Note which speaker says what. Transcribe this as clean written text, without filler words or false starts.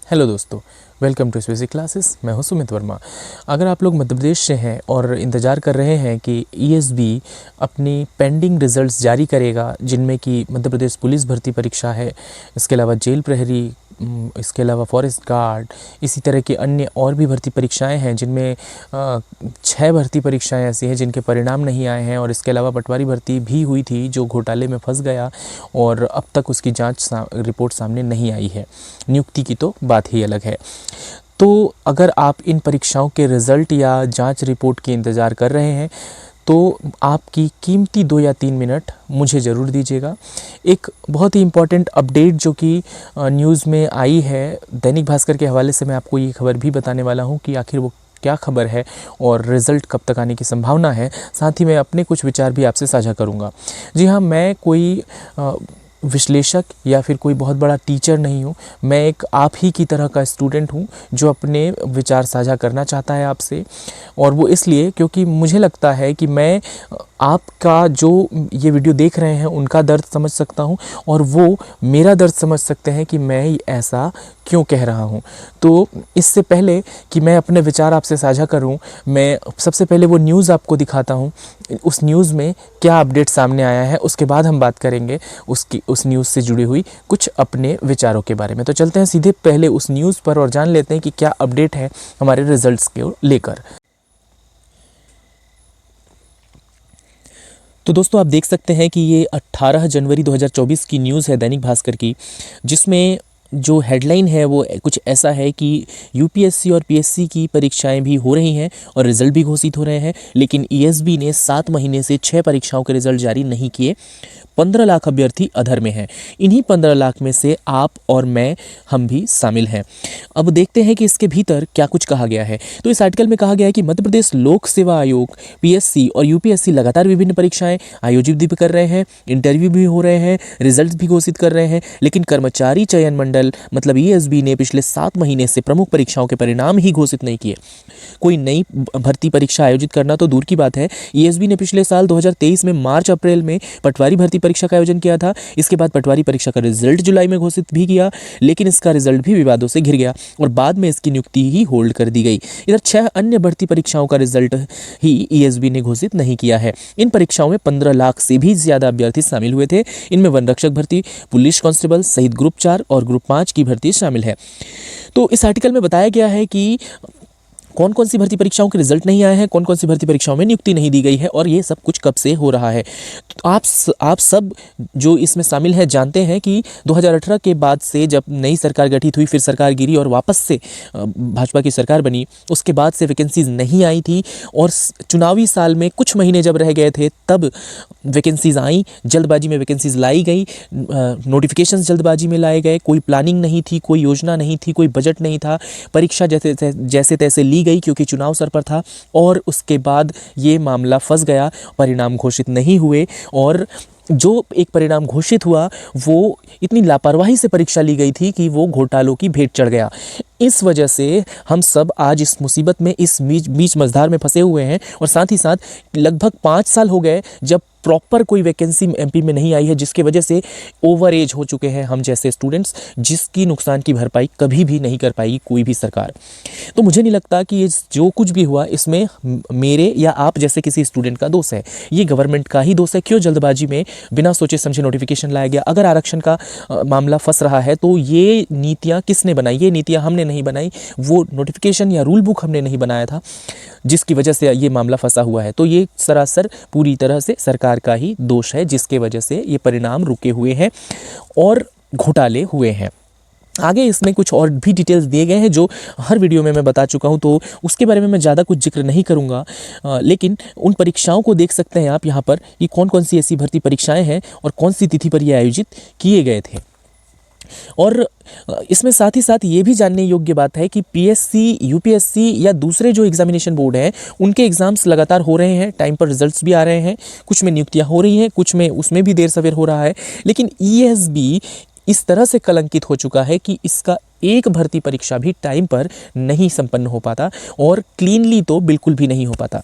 Speaker 1: Hello दोस्तों, welcome to स्पेसिक classes. मैं हूं सुमित वर्मा। अगर आप लोग मध्य प्रदेश से हैं और इंतज़ार कर रहे हैं कि ईएसबी अपनी पेंडिंग रिज़ल्ट्स जारी करेगा, जिनमें कि मध्य प्रदेश पुलिस भर्ती परीक्षा है, इसके अलावा जेल प्रहरी, इसके अलावा फॉरेस्ट गार्ड, इसी तरह की अन्य और भी भर्ती परीक्षाएं हैं, जिनमें 6 भर्ती परीक्षाएं ऐसी हैं जिनके परिणाम नहीं आए हैं। और इसके अलावा पटवारी भर्ती भी हुई थी जो घोटाले में फंस गया और अब तक उसकी जांच रिपोर्ट सामने नहीं आई है। नियुक्ति की तो बात ही अलग है। तो अगर आप इन परीक्षाओं के रिज़ल्ट या जांच रिपोर्ट के इंतज़ार कर रहे हैं तो आपकी कीमती 2 या 3 मिनट मुझे ज़रूर दीजिएगा। एक बहुत ही इम्पॉर्टेंट अपडेट जो कि न्यूज़ में आई है, दैनिक भास्कर के हवाले से मैं आपको ये खबर भी बताने वाला हूँ कि आखिर वो क्या खबर है और रिज़ल्ट कब तक आने की संभावना है। साथ ही मैं अपने कुछ विचार भी आपसे साझा करूँगा। जी हाँ, मैं कोई विश्लेषक या फिर कोई बहुत बड़ा टीचर नहीं हूँ। मैं एक आप ही की तरह का स्टूडेंट हूँ जो अपने विचार साझा करना चाहता है आपसे, और वो इसलिए क्योंकि मुझे लगता है कि मैं आपका जो ये वीडियो देख रहे हैं उनका दर्द समझ सकता हूँ और वो मेरा दर्द समझ सकते हैं कि मैं ऐसा क्यों कह रहा हूँ। तो इससे पहले कि मैं अपने विचार आपसे साझा करूँ, मैं सबसे पहले वो न्यूज़ आपको दिखाता हूँ। उस न्यूज़ में क्या अपडेट सामने आया है, उसके बाद हम बात करेंगे उस न्यूज़ से जुड़ी हुई कुछ अपने विचारों के बारे में। तो चलते हैं सीधे पहले उस न्यूज़ पर और जान लेते हैं कि क्या अपडेट है हमारे रिजल्ट्स को लेकर। तो दोस्तों, आप देख सकते हैं कि ये 18 जनवरी 2024 की न्यूज़ है दैनिक भास्कर की, जिसमें जो हेडलाइन है वो कुछ ऐसा है कि यूपीएससी और पीएससी की परीक्षाएं भी हो रही हैं और रिज़ल्ट भी घोषित हो रहे हैं, लेकिन ईएसबी ने 7 महीने से 6 परीक्षाओं के रिज़ल्ट जारी नहीं किए। 15 लाख अभ्यर्थी अधर में हैं। इन्हीं 15 लाख में से आप और मैं, हम भी शामिल हैं। अब देखते हैं कि इसके भीतर क्या कुछ कहा गया है। तो इस आर्टिकल में कहा गया है कि मध्य प्रदेश लोक सेवा आयोग, पीएससी और यूपीएससी लगातार विभिन्न परीक्षाएं आयोजित भी कर रहे हैं, इंटरव्यू भी हो रहे हैं, रिजल्ट भी घोषित कर रहे हैं, लेकिन कर्मचारी चयन मंडल मतलब ईएसबी ने पिछले 7 महीने से प्रमुख परीक्षाओं के परिणाम ही घोषित नहीं किए। कोई नई भर्ती परीक्षा आयोजित करना तो दूर की बात है, ईएसबी ने पिछले साल 2023 में मार्च अप्रैल में पटवारी भर्ती परीक्षा का आयोजन किया था। इसके बाद पटवारी परीक्षा का रिजल्ट जुलाई में घोषित भी किया, लेकिन इसका रिजल्ट भी विवादों से घिर गया और बाद में इसकी नियुक्ति ही होल्ड कर दी गई। इधर 6 अन्य भर्ती परीक्षाओं का रिजल्ट ही ईएसबी ने घोषित नहीं किया है। इन परीक्षाओं में 15 लाख से भी ज्यादा अभ्यर्थी शामिल हुए थे। इनमें वन रक्षक भर्ती, पुलिस कांस्टेबल सहित ग्रुप 4 और ग्रुप 5 की भर्ती शामिल है। तो इस आर्टिकल में बताया गया है कि कौन कौन सी भर्ती परीक्षाओं के रिजल्ट नहीं आए हैं, कौन कौन सी भर्ती परीक्षाओं में नियुक्ति नहीं दी गई है और ये सब कुछ कब से हो रहा है। तो आप सब जो इसमें शामिल हैं जानते हैं कि 2018 के बाद से जब नई सरकार गठित हुई, फिर सरकार गिरी और वापस से भाजपा की सरकार बनी, उसके बाद से वैकेंसीज नहीं आई थी और चुनावी साल में कुछ महीने जब रह गए थे तब वैकेंसीज आई, जल्दबाजी में वैकेंसीज लाई गई, नोटिफिकेशंस जल्दबाजी में लाए गए, कोई प्लानिंग नहीं थी, कोई योजना नहीं थी, कोई बजट नहीं था, परीक्षा जैसे तैसे ली गई क्योंकि चुनाव सर पर था और उसके बाद ये मामला फंस गया, परिणाम घोषित नहीं हुए और जो एक परिणाम घोषित हुआ वो इतनी लापरवाही से परीक्षा ली गई थी कि वो घोटालों की भेंट चढ़ गया। इस वजह से हम सब आज इस मुसीबत में, इस बीच मझधार में फंसे हुए हैं और साथ ही साथ लगभग 5 साल हो गए जब प्रॉपर कोई वैकेंसी एमपी में नहीं आई है, जिसके वजह से ओवर एज हो चुके हैं हम जैसे स्टूडेंट्स, जिसकी नुकसान की भरपाई कभी भी नहीं कर पाएगी कोई भी सरकार। तो मुझे नहीं लगता कि ये जो कुछ भी हुआ इसमें मेरे या आप जैसे किसी स्टूडेंट का दोष है, ये गवर्नमेंट का ही दोष है। क्यों जल्दबाजी में बिना सोचे समझे नोटिफिकेशन लाया गया। अगर आरक्षण का मामला फंस रहा है तो ये नीतियाँ किसने बनाई? ये नीतियाँ हमने नहीं बनाई, वो नोटिफिकेशन या रूल बुक हमने नहीं बनाया था, जिसकी वजह से ये मामला फंसा हुआ है। तो ये सरासर पूरी तरह से सरकार का ही दोष है, जिसके वजह से ये परिणाम रुके हुए हैं और घोटाले हुए हैं। आगे इसमें कुछ और भी डिटेल्स दिए गए हैं जो हर वीडियो में मैं बता चुका हूं, तो उसके बारे में मैं ज़्यादा कुछ जिक्र नहीं करूंगा, लेकिन उन परीक्षाओं को देख सकते हैं आप यहाँ पर कि कौन कौन सी ऐसी भर्ती परीक्षाएं हैं और कौन सी तिथि पर ये आयोजित किए गए थे। और इसमें साथ ही साथ ये भी जानने योग्य बात है कि पीएससी, यूपीएससी या दूसरे जो एग्जामिनेशन बोर्ड हैं उनके एग्जाम्स लगातार हो रहे हैं, टाइम पर रिजल्ट्स भी आ रहे हैं, कुछ में नियुक्तियां हो रही हैं, कुछ में उसमें भी देर सवेर हो रहा है, लेकिन ईएसबी इस तरह से कलंकित हो चुका है कि इसका एक भर्ती परीक्षा भी टाइम पर नहीं संपन्न हो पाता और क्लीनली तो बिल्कुल भी नहीं हो पाता।